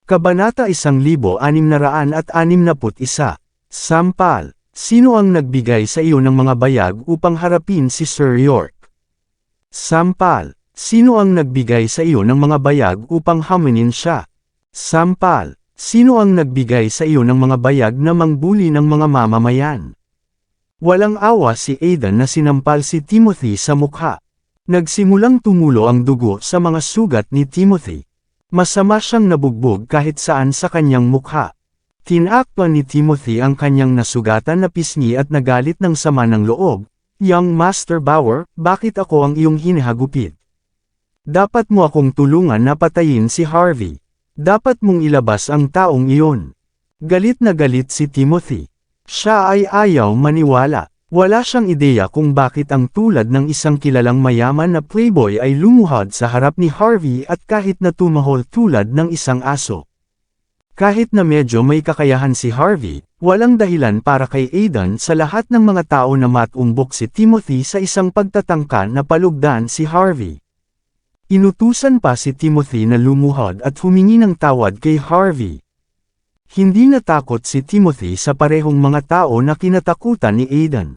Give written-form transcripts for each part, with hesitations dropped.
Kabanata 1661. Sampal. Sino ang nagbigay sa iyo ng mga bayag upang harapin si Sir York? Sampal. Sino ang nagbigay sa iyo ng mga bayag upang haminin siya? Sampal. Sino ang nagbigay sa iyo ng mga bayag na mangbuli ng mga mamamayan? Walang awa si Aidan na sinampal si Timothy sa mukha. Nagsimulang tumulo ang dugo sa mga sugat ni Timothy. Masama siyang nabugbog kahit saan sa kanyang mukha. Tinakpan ni Timothy ang kanyang nasugatan na pisngi at nagalit ng sama ng loob. "Young Master Bauer, bakit ako ang iyong hinahagupit? Dapat mo akong tulungan na patayin si Harvey. Dapat mong ilabas ang taong iyon." Galit na galit si Timothy. Siya ay ayaw maniwala. Wala siyang ideya kung bakit ang tulad ng isang kilalang mayaman na playboy ay lumuhod sa harap ni Harvey at kahit na tumahol tulad ng isang aso. Kahit na medyo may kakayahan si Harvey, walang dahilan para kay Aidan sa lahat ng mga tao na matumbok si Timothy sa isang pagtatangka na palugdan si Harvey. Inutusan pa si Timothy na lumuhod at humingi ng tawad kay Harvey. Hindi natakot si Timothy sa parehong mga tao na kinatakutan ni Aidan.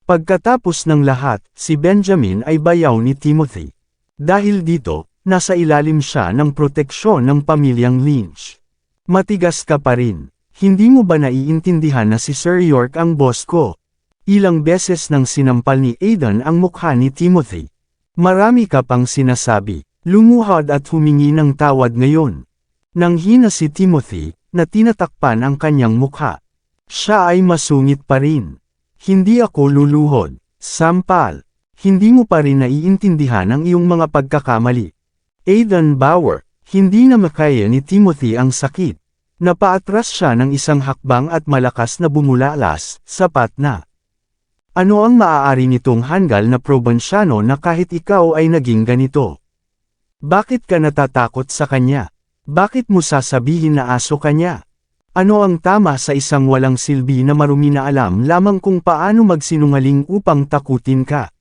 Pagkatapos ng lahat, si Benjamin ay bayaw ni Timothy. Dahil dito, nasa ilalim siya ng proteksyon ng pamilyang Lynch. Matigas ka pa rin. Hindi mo ba naiintindihan na si Sir York ang boss ko? Ilang beses nang sinampal ni Aidan ang mukha ni Timothy. Marami ka pang sinasabi. Lumuhod at humingi ng tawad ngayon. Nanghina si Timothy, na tinatakpan ang kanyang mukha. Siya ay masungit pa rin. Hindi ako luluhod. Sampal. Hindi mo pa rin naiintindihan ang iyong mga pagkakamali. Aidan Bauer. Hindi na makaya ni Timothy ang sakit. Napaatras siya ng isang hakbang at malakas na bumulalas, sapat na. Ano ang maaari nitong hanggal na probinsyano na kahit ikaw ay naging ganito? Bakit ka natatakot sa kanya? Bakit mo sasabihin na aso ka niya? Ano ang tama sa isang walang silbi na marumi na alam lamang kung paano magsinungaling upang takutin ka?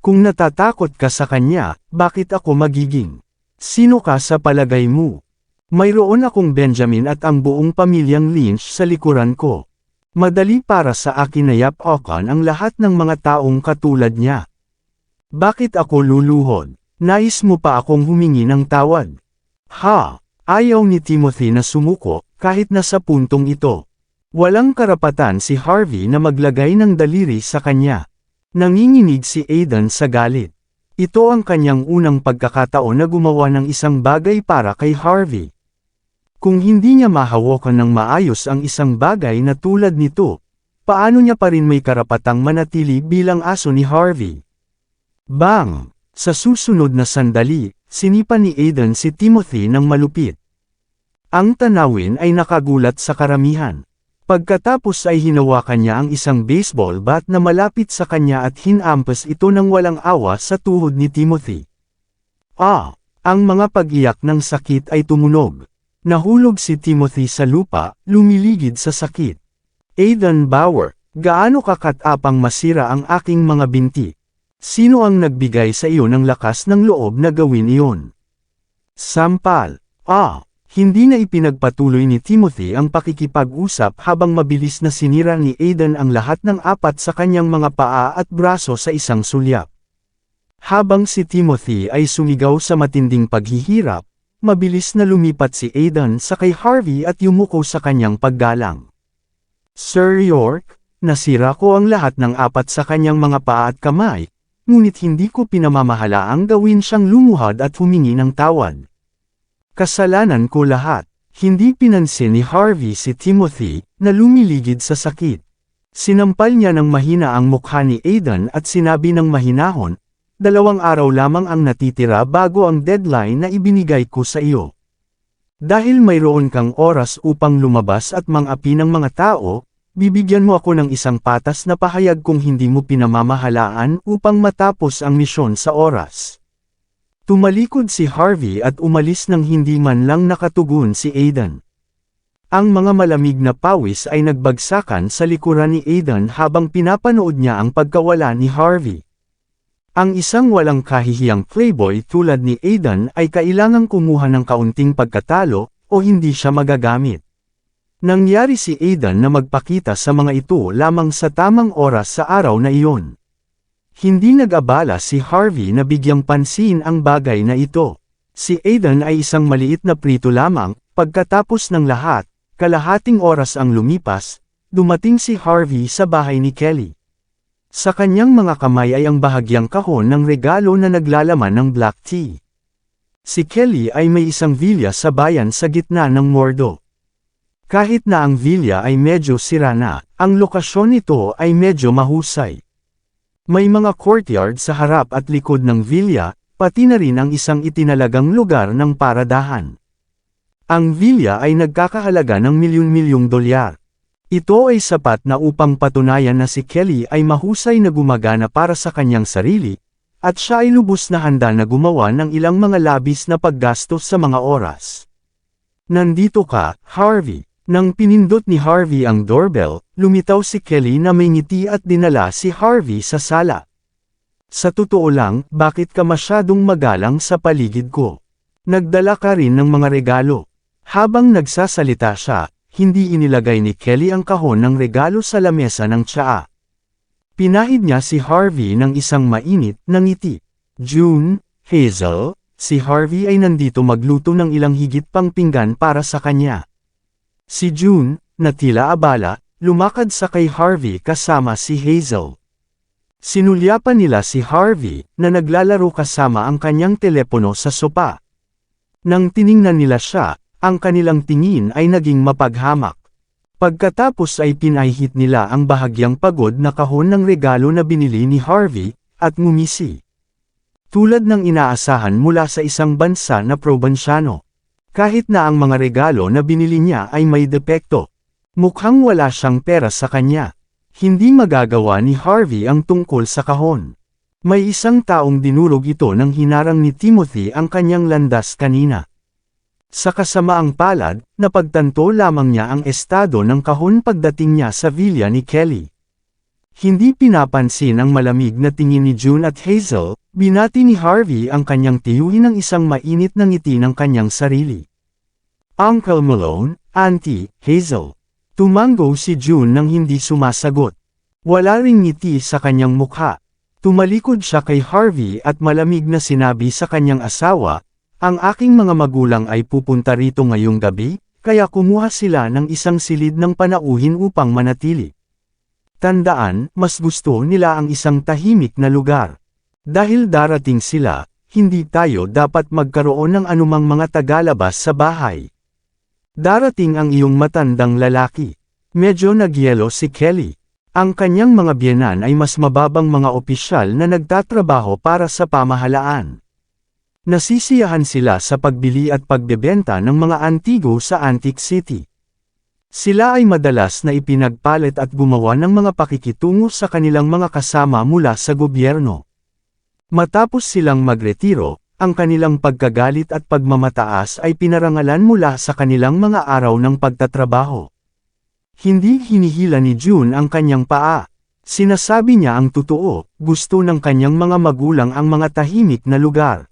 Kung natatakot ka sa kanya, bakit ako magiging? Sino ka sa palagay mo? Mayroon akong Benjamin at ang buong pamilyang Lynch sa likuran ko. Madali para sa akin na yapakan ang lahat ng mga taong katulad niya. Bakit ako luluhod? Nais mo pa akong humingi ng tawad? Ha! Ayaw ni Timothy na sumuko, kahit na sa puntong ito. Walang karapatan si Harvey na maglagay ng daliri sa kanya. Nanginginig si Aidan sa galit. Ito ang kanyang unang pagkakataon na gumawa ng isang bagay para kay Harvey. Kung hindi niya mahawakan ng maayos ang isang bagay na tulad nito, paano niya pa rin may karapatang manatili bilang aso ni Harvey? Bang! Sa susunod na sandali, sinipa ni Aidan si Timothy ng malupit. Ang tanawin ay nakagulat sa karamihan. Pagkatapos ay hinawakan niya ang isang baseball bat na malapit sa kanya at hinampas ito ng walang awa sa tuhod ni Timothy. Ang mga pag-iyak ng sakit ay tumunog. Nahulog si Timothy sa lupa, lumiligid sa sakit. Aidan Bauer, gaano kakatapang masira ang aking mga binti? Sino ang nagbigay sa iyo ng lakas ng loob na gawin iyon? Sampal. Hindi na ipinagpatuloy ni Timothy ang pakikipag-usap habang mabilis na sinira ni Aidan ang lahat ng apat sa kanyang mga paa at braso sa isang sulyap. Habang si Timothy ay sumigaw sa matinding paghihirap, mabilis na lumipat si Aidan sa kay Harvey at yumuko sa kanyang paggalang. Sir York, nasira ko ang lahat ng apat sa kanyang mga paa at kamay, ngunit hindi ko pinamamahalaang gawin siyang lumuhod at humingi ng tawad. Kasalanan ko lahat. Hindi pinansin ni Harvey si Timothy, na lumiligid sa sakit. Sinampal niya ng mahina ang mukha ni Aidan at sinabi ng mahinahon, 2 araw lamang ang natitira bago ang deadline na ibinigay ko sa iyo. Dahil mayroon kang oras upang lumabas at mang-api ng mga tao, bibigyan mo ako ng isang patas na pahayag kung hindi mo pinamamahalaan upang matapos ang misyon sa oras. Tumalikod si Harvey at umalis nang hindi man lang nakatugon si Aidan. Ang mga malamig na pawis ay nagbagsakan sa likuran ni Aidan habang pinapanood niya ang pagkawala ni Harvey. Ang isang walang kahihiyang playboy tulad ni Aidan ay kailangang kumuha ng kaunting pagkatalo, o hindi siya magagamit. Nangyari si Aidan na magpakita sa mga ito lamang sa tamang oras sa araw na iyon. Hindi nag-abala si Harvey na bigyang pansin ang bagay na ito. Si Aidan ay isang maliit na prito lamang. Pagkatapos ng lahat, kalahating oras ang lumipas, dumating si Harvey sa bahay ni Kelly. Sa kanyang mga kamay ay ang bahagyang kahon ng regalo na naglalaman ng black tea. Si Kelly ay may isang villa sa bayan sa gitna ng Mordo. Kahit na ang villa ay medyo sira na, ang lokasyon nito ay medyo mahusay. May mga courtyard sa harap at likod ng villa, pati na rin ang isang itinalagang lugar ng paradahan. Ang villa ay nagkakahalaga ng milyon-milyong dolyar. Ito ay sapat na upang patunayan na si Kelly ay mahusay na gumagana para sa kanyang sarili, at siya ay lubos na handa na gumawa ng ilang mga labis na paggastos sa mga oras. Nandito ka, Harvey. Nang pinindot ni Harvey ang doorbell, lumitaw si Kelly na may ngiti at dinala si Harvey sa sala. Sa totoo lang, bakit ka masyadong magalang sa paligid ko? Nagdala ka rin ng mga regalo. Habang nagsasalita siya, hindi inilagay ni Kelly ang kahon ng regalo sa lamesa ng tsaa. Pinahid niya si Harvey ng isang mainit na ngiti. June, Hazel, si Harvey ay nandito magluto ng ilang higit pang pinggan para sa kanya. Si June, na tila abala, lumakad sa kay Harvey kasama si Hazel. Sinulyapan nila si Harvey, na naglalaro kasama ang kanyang telepono sa sopa. Nang tiningnan nila siya, ang kanilang tingin ay naging mapaghamak. Pagkatapos ay pinahit nila ang bahagyang pagod na kahon ng regalo na binili ni Harvey, at ngumisi. Tulad ng inaasahan mula sa isang bansa na probinsyano. Kahit na ang mga regalo na binili niya ay may depekto. Mukhang wala siyang pera sa kanya. Hindi magagawa ni Harvey ang tungkol sa kahon. May isang taong dinurog ito nang hinarang ni Timothy ang kanyang landas kanina. Sa kasamaang palad, napagtanto lamang niya ang estado ng kahon pagdating niya sa villa ni Kelly. Hindi pinapansin ang malamig na tingin ni June at Hazel, binati ni Harvey ang kanyang tiyuhin ng isang mainit na ngiti ng kanyang sarili. Uncle Malone, Auntie, Hazel. Tumango si June nang hindi sumasagot. Wala ring ngiti sa kanyang mukha. Tumalikod siya kay Harvey at malamig na sinabi sa kanyang asawa, ang aking mga magulang ay pupunta rito ngayong gabi, kaya kumuha sila ng isang silid ng panauhin upang manatili. Tandaan, mas gusto nila ang isang tahimik na lugar. Dahil darating sila, hindi tayo dapat magkaroon ng anumang mga tagalabas sa bahay. Darating ang iyong matandang lalaki. Medyo nagyelo si Kelly. Ang kanyang mga biyenan ay mas mababang mga opisyal na nagtatrabaho para sa pamahalaan. Nasisiyahan sila sa pagbili at pagbebenta ng mga antigo sa Antique City. Sila ay madalas na ipinagpalit at gumawa ng mga pakikitungo sa kanilang mga kasama mula sa gobyerno. Matapos silang magretiro, ang kanilang pagkagalit at pagmamataas ay pinarangalan mula sa kanilang mga araw ng pagtatrabaho. Hindi hinihila ni June ang kanyang paa. Sinasabi niya ang totoo, gusto ng kanyang mga magulang ang mga tahimik na lugar.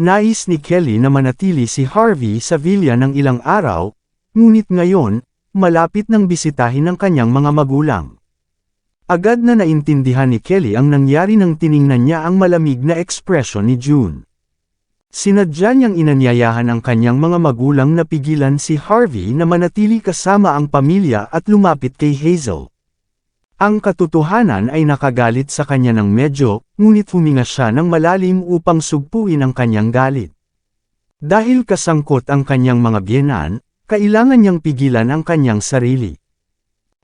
Nais ni Kelly na manatili si Harvey sa villa ng ilang araw, ngunit ngayon, malapit nang bisitahin ng kanyang mga magulang. Agad na naintindihan ni Kelly ang nangyari nang tiningnan niya ang malamig na ekspresyon ni June. Sinadya niyang inanyayahan ang kanyang mga magulang na pigilan si Harvey na manatili kasama ang pamilya at lumapit kay Hazel. Ang katotohanan ay nakagalit sa kanya ng medyo, ngunit huminga siya ng malalim upang sugpuin ang kanyang galit. Dahil kasangkot ang kanyang mga biyenan, kailangan niyang pigilan ang kanyang sarili.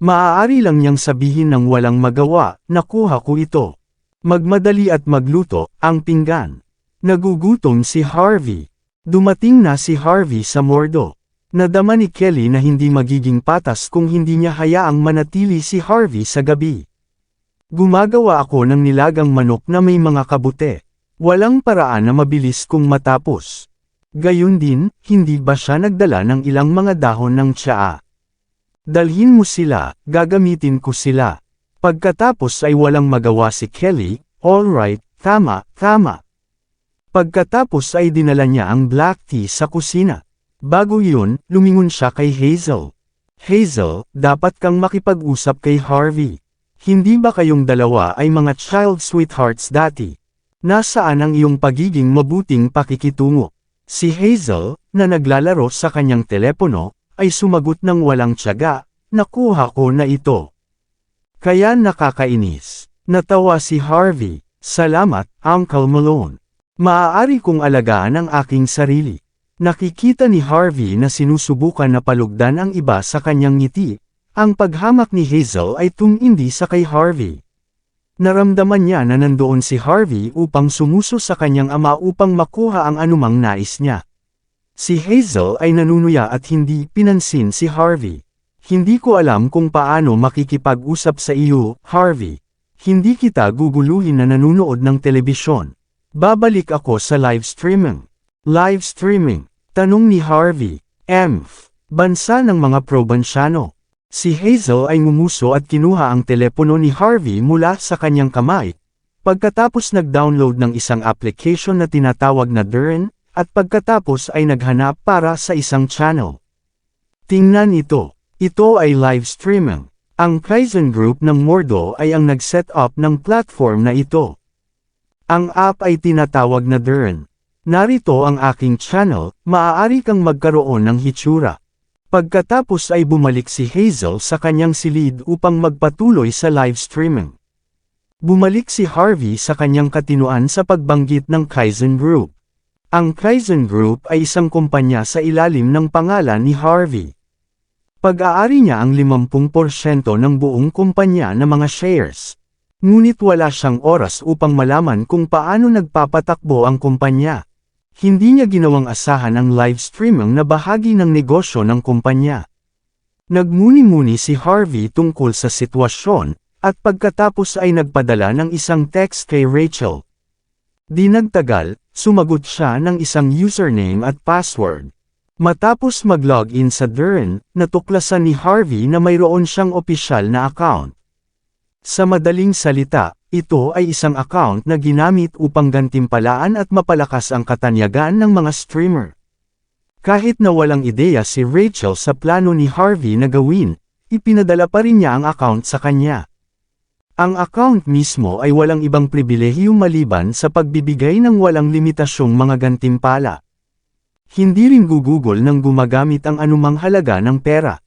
Maaari lang niyang sabihin ng walang magawa, nakuha ko ito. Magmadali at magluto, ang pinggan. Nagugutom si Harvey. Dumating na si Harvey sa Mordo. Nadama ni Kelly na hindi magiging patas kung hindi niya hayaang manatili si Harvey sa gabi. Gumagawa ako ng nilagang manok na may mga kabute. Walang paraan na mabilis kung matapos. Gayun din, hindi ba siya nagdala ng ilang mga dahon ng tsaa? Dalhin mo sila, gagamitin ko sila. Pagkatapos ay walang magawa si Kelly, alright, tama, tama. Pagkatapos ay dinala niya ang black tea sa kusina. Bago yun, lumingon siya kay Hazel. Hazel, dapat kang makipag-usap kay Harvey. Hindi ba kayong dalawa ay mga child sweethearts dati? Nasaan ang iyong pagiging mabuting pakikitungo? Si Hazel, na naglalaro sa kanyang telepono, ay sumagot ng walang tiyaga, nakuha ko na ito. Kaya nakakainis. Natawa si Harvey, salamat, Uncle Malone. Maaari kong alagaan ang aking sarili. Nakikita ni Harvey na sinusubukan na palugdan ang iba sa kanyang ngiti. Ang paghamak ni Hazel ay tungindi sa kay Harvey. Naramdaman niya na nandoon si Harvey upang sumuso sa kanyang ama upang makuha ang anumang nais niya. Si Hazel ay nanunuya at hindi pinansin si Harvey. Hindi ko alam kung paano makikipag-usap sa iyo, Harvey. Hindi kita guguluhin na nanunood ng telebisyon. Babalik ako sa live streaming. Live streaming, tanong ni Harvey. Bansa ng mga probinsyano. Si Hazel ay ngumuso at kinuha ang telepono ni Harvey mula sa kanyang kamay. Pagkatapos nag-download ng isang application na tinatawag na Duren, at pagkatapos ay naghanap para sa isang channel. Tingnan ito. Ito ay live streaming. Ang Kaizen Group ng Mordo ay ang nag-set up ng platform na ito. Ang app ay tinatawag na Duren. Narito ang aking channel, maaari kang magkaroon ng hitsura. Pagkatapos ay bumalik si Hazel sa kanyang silid upang magpatuloy sa live streaming. Bumalik si Harvey sa kanyang katinuan sa pagbanggit ng Kaizen Group. Ang Kaizen Group ay isang kumpanya sa ilalim ng pangalan ni Harvey. Pag-aari niya ang 50% ng buong kumpanya na mga shares. Ngunit wala siyang oras upang malaman kung paano nagpapatakbo ang kumpanya. Hindi niya ginawang asahan ang live streaming na bahagi ng negosyo ng kumpanya. Nagmuni-muni si Harvey tungkol sa sitwasyon, at pagkatapos ay nagpadala ng isang text kay Rachel. Di nagtagal, sumagot siya ng isang username at password. Matapos mag-login sa Duren, natuklasan ni Harvey na mayroon siyang opisyal na account. Sa madaling salita, ito ay isang account na ginamit upang gantimpalaan at mapalakas ang katanyagan ng mga streamer. Kahit na walang ideya si Rachel sa plano ni Harvey na gawin, ipinadala pa rin niya ang account sa kanya. Ang account mismo ay walang ibang pribilehiyo maliban sa pagbibigay ng walang limitasyong mga gantimpala. Hindi rin gugugol ng gumagamit ang anumang halaga ng pera.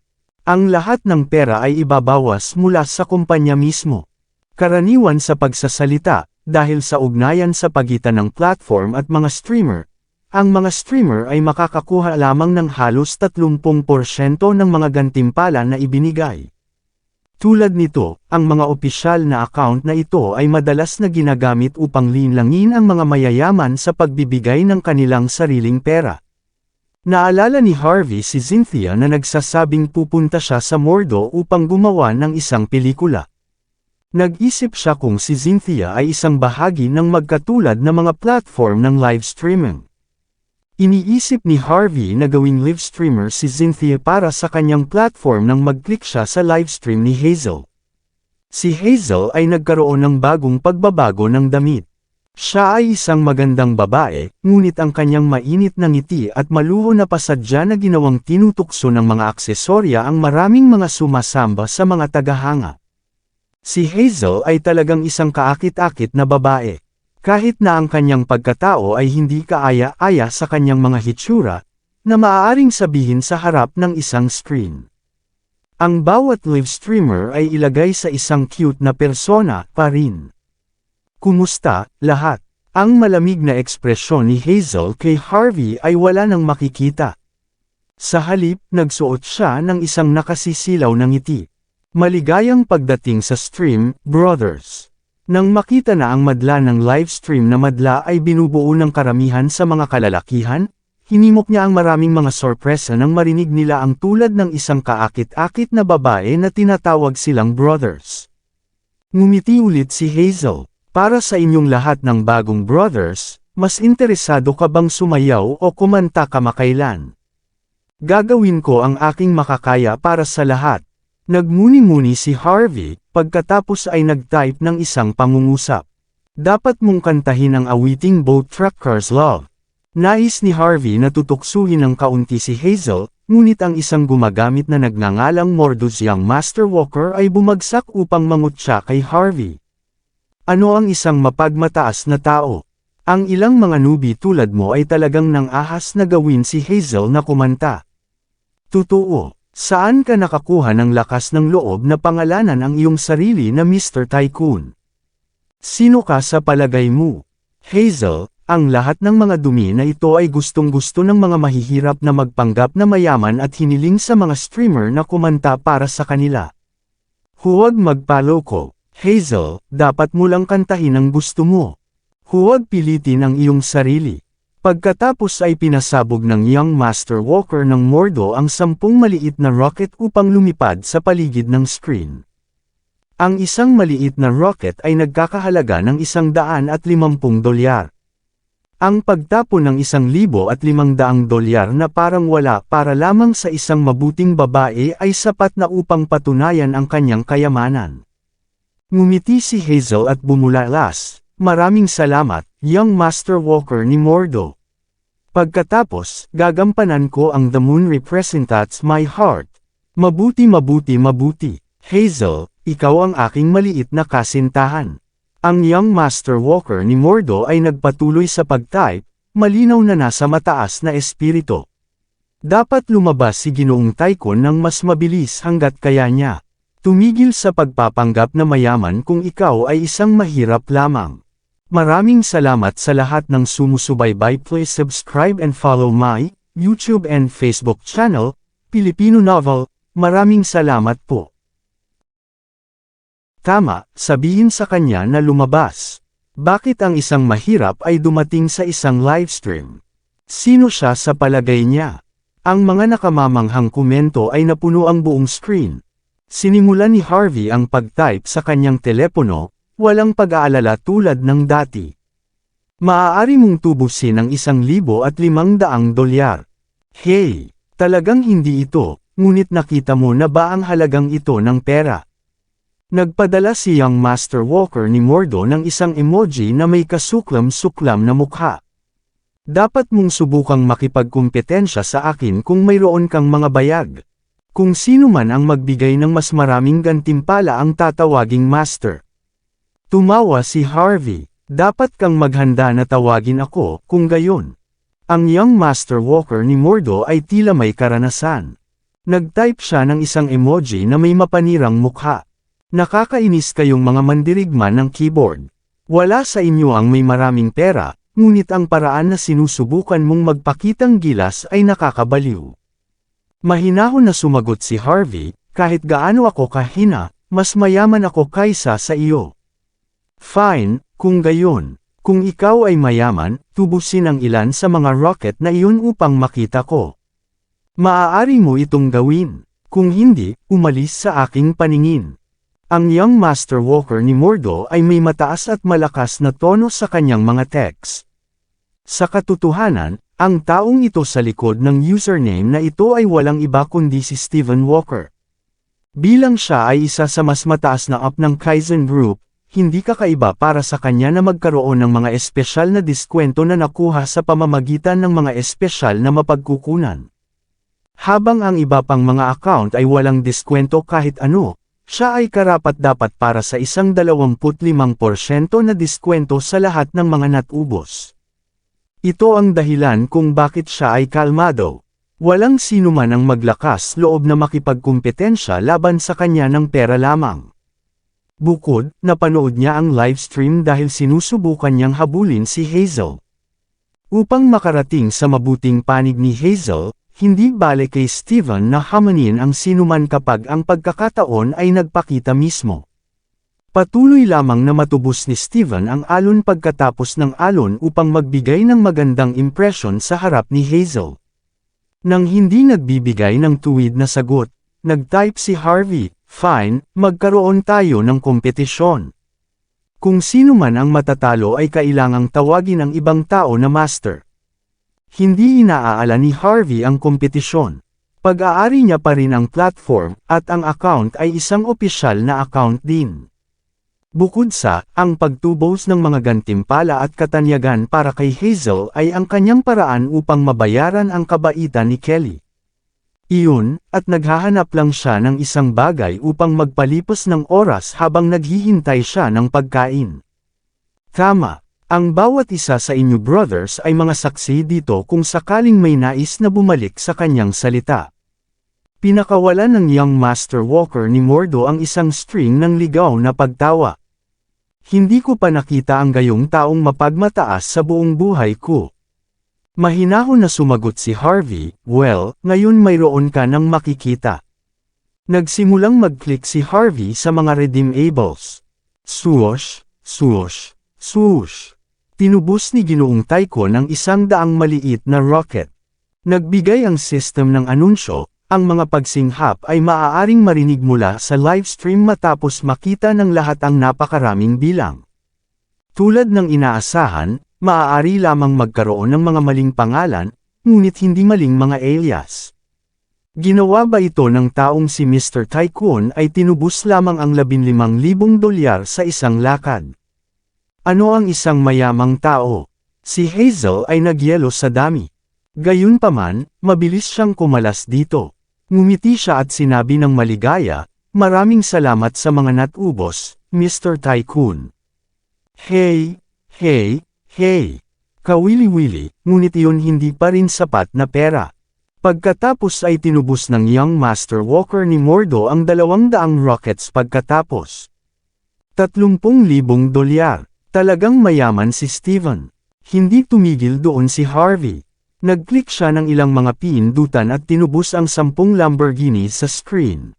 Ang lahat ng pera ay ibabawas mula sa kumpanya mismo. Karaniwan sa pagsasalita, dahil sa ugnayan sa pagitan ng platform at mga streamer, ang mga streamer ay makakakuha lamang ng halos 30% ng mga gantimpala na ibinigay. Tulad nito, ang mga opisyal na account na ito ay madalas na ginagamit upang linlangin ang mga mayayaman sa pagbibigay ng kanilang sariling pera. Naalala ni Harvey si Cynthia na nagsasabing pupunta siya sa Mordo upang gumawa ng isang pelikula. Nag-isip siya kung si Cynthia ay isang bahagi ng magkatulad na mga platform ng live streaming. Iniisip ni Harvey na gawing live streamer si Cynthia para sa kanyang platform nang mag-click siya sa livestream ni Hazel. Si Hazel ay nagkaroon ng bagong pagbabago ng damit. Siya ay isang magandang babae, ngunit ang kanyang mainit na ngiti at maluho na pasadya na ginawang tinutukso ng mga aksesorya ang maraming mga sumasamba sa mga tagahanga. Si Hazel ay talagang isang kaakit-akit na babae. Kahit na ang kanyang pagkatao ay hindi kaaya-aya sa kanyang mga hitsura, na maaaring sabihin sa harap ng isang screen. Ang bawat live streamer ay ilagay sa isang cute na persona pa rin. Kumusta, lahat? Ang malamig na ekspresyon ni Hazel kay Harvey ay wala nang makikita. Sa halip, nagsuot siya ng isang nakasisilaw na ngiti. Maligayang pagdating sa stream, brothers. Nang makita na ang madla ng livestream na madla ay binubuo ng karamihan sa mga kalalakihan, hinimok niya ang maraming mga sorpresa nang marinig nila ang tulad ng isang kaakit-akit na babae na tinatawag silang brothers. Ngumiti ulit si Hazel. Para sa inyong lahat ng bagong brothers, mas interesado ka bang sumayaw o kumanta kamakailan? Gagawin ko ang aking makakaya para sa lahat. Nagmuni-muni si Harvey, pagkatapos ay nag-type ng isang pangungusap. Dapat mong kantahin ang awiting Boat Trucker's Love. Nais ni Harvey na tutuksuhin ng kaunti si Hazel, ngunit ang isang gumagamit na nagngangalang Mordus Young Master Walker ay bumagsak upang mangutya kay Harvey. Ano ang isang mapagmataas na tao? Ang ilang mga newbie tulad mo ay talagang nang-ahas na gawin si Hazel na kumanta. Totoo, saan ka nakakuha ng lakas ng loob na pangalanan ang iyong sarili na Mr. Tycoon? Sino ka sa palagay mo? Hazel, ang lahat ng mga dumi na ito ay gustong-gusto ng mga mahihirap na magpanggap na mayaman at hiniling sa mga streamer na kumanta para sa kanila. Huwag magpaloko. Hazel, dapat mo lang kantahin ang gusto mo. Huwag pilitin ang iyong sarili. Pagkatapos ay pinasabog ng Young Master Walker ng Mordo ang 10 maliit na rocket upang lumipad sa paligid ng screen. Ang isang maliit na rocket ay nagkakahalaga ng $150. Ang pagtapon ng $1,500 na parang wala para lamang sa isang mabuting babae ay sapat na upang patunayan ang kanyang kayamanan. Ngumiti si Hazel at bumulalas. Maraming salamat, Young Master Walker ni Mordo. Pagkatapos, gagampanan ko ang The Moon represents my heart. Mabuti. Hazel, ikaw ang aking maliit na kasintahan. Ang Young Master Walker ni Mordo ay nagpatuloy sa pag-type, malinaw na nasa mataas na espiritu. Dapat lumabas si Ginoong Tycoon ng mas mabilis hanggat kaya niya. Tumigil sa pagpapanggap na mayaman kung ikaw ay isang mahirap lamang. Maraming salamat sa lahat ng sumusubaybay. Please subscribe and follow my YouTube and Facebook channel, Filipino Novel. Maraming salamat po. Tama, sabihin sa kanya na lumabas. Bakit ang isang mahirap ay dumating sa isang livestream? Sino siya sa palagay niya? Ang mga nakamamanghang komento ay napuno ang buong screen. Sinimulan ni Harvey ang pag-type sa kanyang telepono, walang pag-aalala tulad ng dati. Maaari mong tubusin ang $1,500. Hey, talagang hindi ito, ngunit nakita mo na ba ang halagang ito ng pera? Nagpadala si Young Master Walker ni Mordo ng isang emoji na may kasuklam-suklam na mukha. Dapat mong subukang makipagkumpetensya sa akin kung mayroon kang mga bayag. Kung sino man ang magbigay ng mas maraming gantimpala ang tatawaging master. Tumawa si Harvey. Dapat kang maghanda na tawagin ako, kung gayon. Ang Young Master Walker ni Mordo ay tila may karanasan. Nag-type siya ng isang emoji na may mapanirang mukha. Nakakainis kayong mga mandirigma ng keyboard. Wala sa inyo ang may maraming pera, ngunit ang paraan na sinusubukan mong magpakitang gilas ay nakakabaliw. Mahinahon na sumagot si Harvey, kahit gaano ako kahina, mas mayaman ako kaysa sa iyo. Fine, kung gayon. Kung ikaw ay mayaman, tubusin ang ilan sa mga rocket na iyon upang makita ko. Maaari mo itong gawin. Kung hindi, umalis sa aking paningin. Ang Young Master Walker ni Mordo ay may mataas at malakas na tono sa kanyang mga text. Sa katotohanan, ang taong ito sa likod ng username na ito ay walang iba kundi si Stephen Walker. Bilang siya ay isa sa mas mataas na up ng Kaizen Group, hindi kakaiba para sa kanya na magkaroon ng mga espesyal na diskwento na nakuha sa pamamagitan ng mga espesyal na mapagkukunan. Habang ang iba pang mga account ay walang diskwento kahit ano, siya ay karapat-dapat para sa isang 25% na diskwento sa lahat ng mga natubos. Ito ang dahilan kung bakit siya ay kalmado. Walang sino man ang maglakas loob na makipagkumpetensya laban sa kanya ng pera lamang. Bukod, napanood niya ang livestream dahil sinusubukan niyang habulin si Hazel. Upang makarating sa mabuting panig ni Hazel, hindi bale kay Steven na hamanin ang sinuman kapag ang pagkakataon ay nagpakita mismo. Patuloy lamang na matubos ni Steven ang alon pagkatapos ng alon upang magbigay ng magandang impresyon sa harap ni Hazel. Nang hindi nagbibigay ng tuwid na sagot, nag-type si Harvey, "Fine, magkaroon tayo ng kompetisyon. Kung sino man ang matatalo ay kailangang tawagin ang ibang tao na master." Hindi inaaala ni Harvey ang kompetisyon. Pag-aari niya pa rin ang platform, at ang account ay isang opisyal na account din. Bukod sa, ang pagtubos ng mga gantimpala at katanyagan para kay Hazel ay ang kanyang paraan upang mabayaran ang kabaitan ni Kelly. Iyon, at naghahanap lang siya ng isang bagay upang magpalipos ng oras habang naghihintay siya ng pagkain. Tama, ang bawat isa sa inyo brothers ay mga saksi dito kung sakaling may nais na bumalik sa kanyang salita. Pinakawalan ng young Master Walker ni Mordo ang isang string ng ligaw na pagtawa. Hindi ko pa nakita ang gayong taong mapagmataas sa buong buhay ko. Mahinahon na sumagot si Harvey, well, ngayon mayroon ka nang makikita. Nagsimulang mag-click si Harvey sa mga redeemables. Swoosh, swoosh, swoosh. Tinubos ni Ginoong Tycoon ang 100 maliit na rocket. Nagbigay ang system ng anunsyo, ang mga pagsinghap ay maaaring marinig mula sa livestream matapos makita ng lahat ang napakaraming bilang. Tulad ng inaasahan, maaari lamang magkaroon ng mga maling pangalan, ngunit hindi maling mga alias. Ginawa ba ito ng taong si Mr. Tycoon ay tinubos lamang ang $15,000 sa isang lakad? Ano ang isang mayamang tao? Si Hazel ay nagyelo sa dami. Gayunpaman, mabilis siyang kumalas dito. Ngumiti siya at sinabi ng maligaya, "Maraming salamat sa mga natubos, Mr. Tycoon." Hey, hey, hey. Kawili-wili, ngunit iyon hindi pa rin sapat na pera. Pagkatapos ay tinubos ng young Master Walker ni Mordo ang 200 rockets pagkatapos. $30,000. Talagang mayaman si Steven. Hindi tumigil doon si Harvey. Nag-click siya ng ilang mga pindutan at tinubos ang 10 Lamborghini sa screen.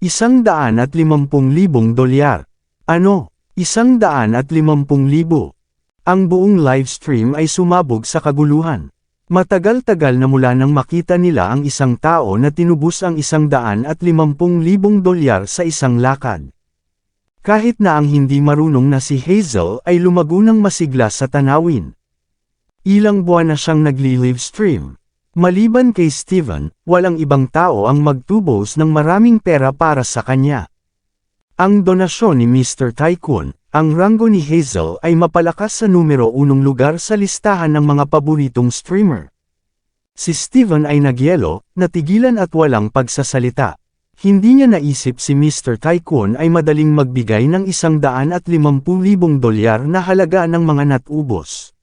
$150,000. Ano? $150,000. Ang buong livestream ay sumabog sa kaguluhan. Matagal-tagal na mula nang makita nila ang isang tao na tinubos ang $150,000 sa isang lakad. Kahit na ang hindi marunong na si Hazel ay lumago ng masigla sa tanawin. Ilang buwan na siyang nagli-livestream. Maliban kay Steven, walang ibang tao ang magtubos ng maraming pera para sa kanya. Ang donasyon ni Mr. Tycoon, ang ranggo ni Hazel ay mapalakas sa numero 1 lugar sa listahan ng mga paboritong streamer. Si Steven ay nagyelo, natigilan at walang pagsasalita. Hindi niya naisip si Mr. Tycoon ay madaling magbigay ng $150,000 na halaga ng mga natubos.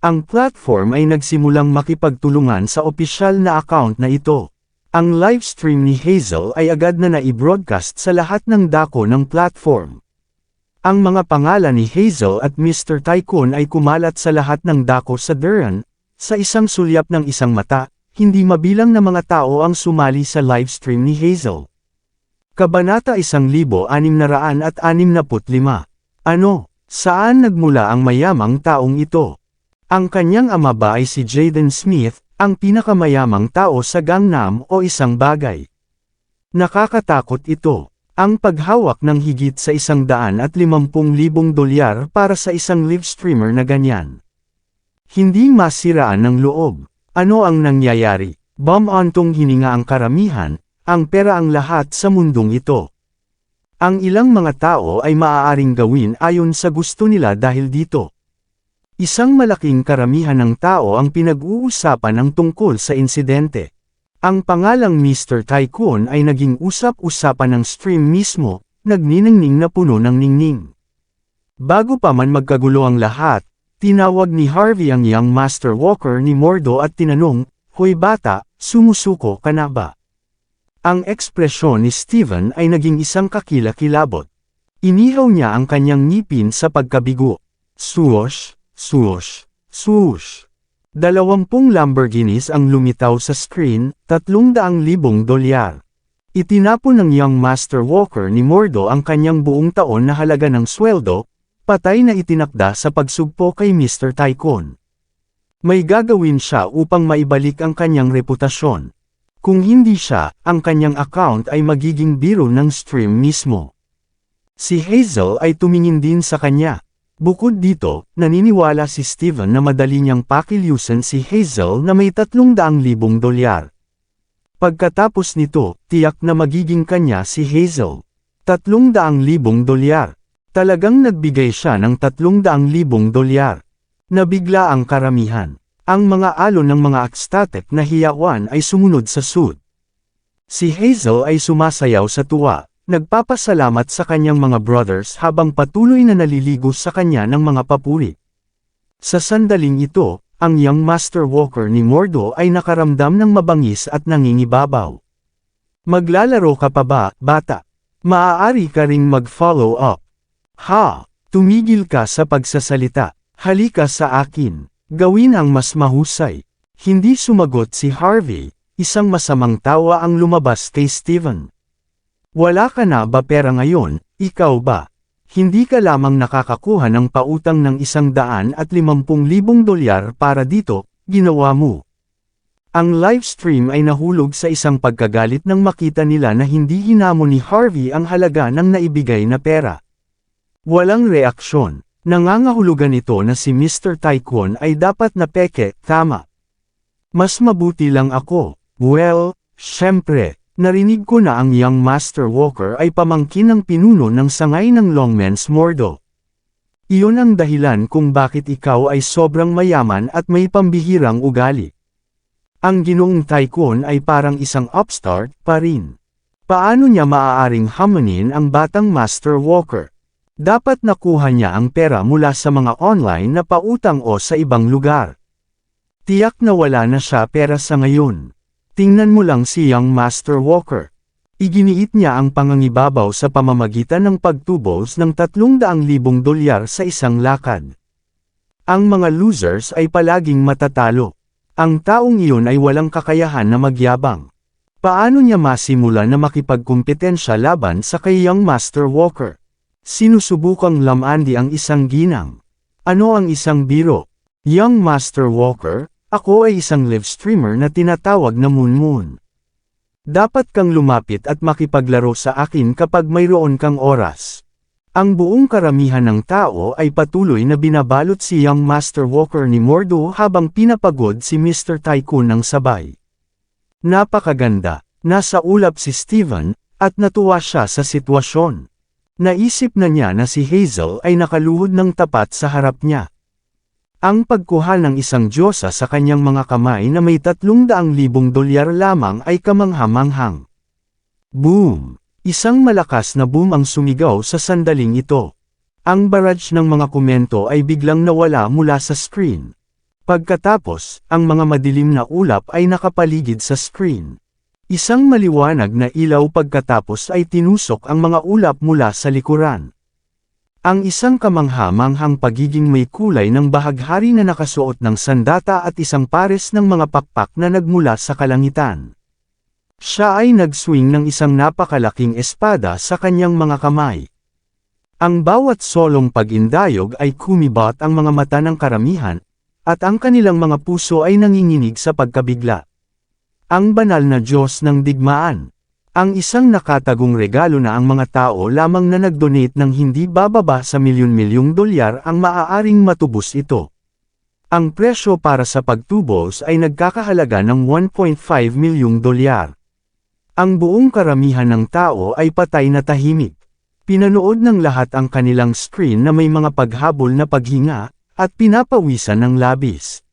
Ang platform ay nagsimulang makipagtulungan sa opisyal na account na ito. Ang livestream ni Hazel ay agad na nai-broadcast sa lahat ng dako ng platform. Ang mga pangalan ni Hazel at Mr. Tycoon ay kumalat sa lahat ng dako sa Duran, sa isang sulyap ng isang mata, hindi mabilang na mga tao ang sumali sa livestream ni Hazel. Kabanata 1665. Ano? Saan nagmula ang mayamang taong ito? Ang kanyang ama ba ay si Jaden Smith, ang pinakamayamang tao sa Gangnam o isang bagay? Nakakatakot ito. Ang paghawak ng higit sa $150,000 para sa isang live streamer na ganyan. Hindi masiraan ng loob. Ano ang nangyayari? Bumantong hininga ang karamihan, ang pera ang lahat sa mundong ito. Ang ilang mga tao ay maaaring gawin ayon sa gusto nila dahil dito. Isang malaking karamihan ng tao ang pinag-uusapan ng tungkol sa insidente. Ang pangalang Mr. Tycoon ay naging usap-usapan ng stream mismo, nagniningning na puno ng ningning. Bago pa man magkagulo ang lahat, tinawag ni Harvey ang young Master Walker ni Mordo at tinanong, "Hoy bata, sumusuko ka na ba?" Ang ekspresyon ni Steven ay naging isang kakilakilabot. Inihaw niya ang kanyang ngipin sa pagkabigo. Swoosh, swoosh, swoosh. 20 Lamborghinis ang lumitaw sa screen, $300,000. Itinapon ng young Master Walker ni Mordo ang kanyang buong taon na halaga ng sweldo, patay na itinakda sa pagsugpo kay Mr. Tycoon. May gagawin siya upang maibalik ang kanyang reputasyon. Kung hindi siya, ang kanyang account ay magiging biro ng stream mismo. Si Hazel ay tumingin din sa kanya. Bukod dito, naniniwala si Steven na madali niyang pakilyusan si Hazel na may $300,000. Pagkatapos nito, tiyak na magiging kanya si Hazel. $300,000. Talagang nagbigay siya ng 300,000 dolyar. Nabigla ang karamihan. Ang mga alon ng mga ecstatic na hiyawan ay sumunod sa suit. Si Hazel ay sumasayaw sa tuwa, nagpapasalamat sa kanyang mga brothers habang patuloy na naliligo sa kanya ng mga papuri. Sa sandaling ito, ang young master walker ni Mordo ay nakaramdam ng mabangis at nangingibabaw. Maglalaro ka pa ba, bata? Maaari ka ring mag-follow up. Ha! Tumigil ka sa pagsasalita. Halika sa akin. Gawin ang mas mahusay. Hindi sumagot si Harvey. Isang masamang tawa ang lumabas kay Steven. Wala ka na ba pera ngayon, ikaw ba? Hindi ka lamang nakakakuha ng pautang ng 150,000 dolyar para dito, ginawa mo. Ang livestream ay nahulog sa isang pagkagalit nang makita nila na hindi hinamon ni Harvey ang halaga ng naibigay na pera. Walang reaksyon. Nangangahulugan ito na si Mr. Taekwon ay dapat na peke, tama. Mas mabuti lang ako. Well, syempre, narinig ko na ang young master walker ay pamangkin ng pinuno ng sangay ng Longmen's Mordo. Iyon ang dahilan kung bakit ikaw ay sobrang mayaman at may pambihirang ugali. Ang Ginoong Taekwon ay parang isang upstart pa rin. Paano niya maaaring hamonin ang batang master walker? Dapat nakuha niya ang pera mula sa mga online na pautang o sa ibang lugar. Tiyak na wala na siya pera sa ngayon. Tingnan mo lang si young master walker. Iginiit niya ang pangangibabaw sa pamamagitan ng pagtubos ng 300,000 dolyar sa isang lakad. Ang mga losers ay palaging matatalo. Ang taong iyon ay walang kakayahan na magyabang. Paano niya masimula na makipagkumpetensya laban sa kay young master walker? Sinusubukang lamandi ang isang ginang. Ano ang isang biro? Young Master Walker, ako ay isang live streamer na tinatawag na Moon Moon. Dapat kang lumapit at makipaglaro sa akin kapag mayroon kang oras. Ang buong karamihan ng tao ay patuloy na binabalot si Young Master Walker ni Mordo habang pinapagod si Mr. Taekwon ng sabay. Napakaganda, nasa ulap si Steven, at natuwa siya sa sitwasyon. Naisip na niya na si Hazel ay nakaluhod ng tapat sa harap niya. Ang pagkuha ng isang diyosa sa kanyang mga kamay na may 300,000 dolyar lamang ay kamangha-manghang. Boom! Isang malakas na boom ang sumigaw sa sandaling ito. Ang barrage ng mga komento ay biglang nawala mula sa screen. Pagkatapos, ang mga madilim na ulap ay nakapaligid sa screen. Isang maliwanag na ilaw pagkatapos ay tinusok ang mga ulap mula sa likuran. Ang isang kamangha-manghang pagiging may kulay ng bahaghari na nakasuot ng sandata at isang pares ng mga pakpak na nagmula sa kalangitan. Siya ay nag-swing ng isang napakalaking espada sa kanyang mga kamay. Ang bawat solong pag-indayog ay kumibot ang mga mata ng karamihan, at ang kanilang mga puso ay nanginginig sa pagkabigla. Ang banal na Diyos ng digmaan. Ang isang nakatagong regalo na ang mga tao lamang na nag-donate ng hindi bababa sa milyon-milyong dolyar ang maaaring matubos ito. Ang presyo para sa pagtubos ay nagkakahalaga ng 1.5 milyong dolyar. Ang buong karamihan ng tao ay patay na tahimik. Pinanood ng lahat ang kanilang screen na may mga paghabol na paghinga, at pinapawisan ng labis.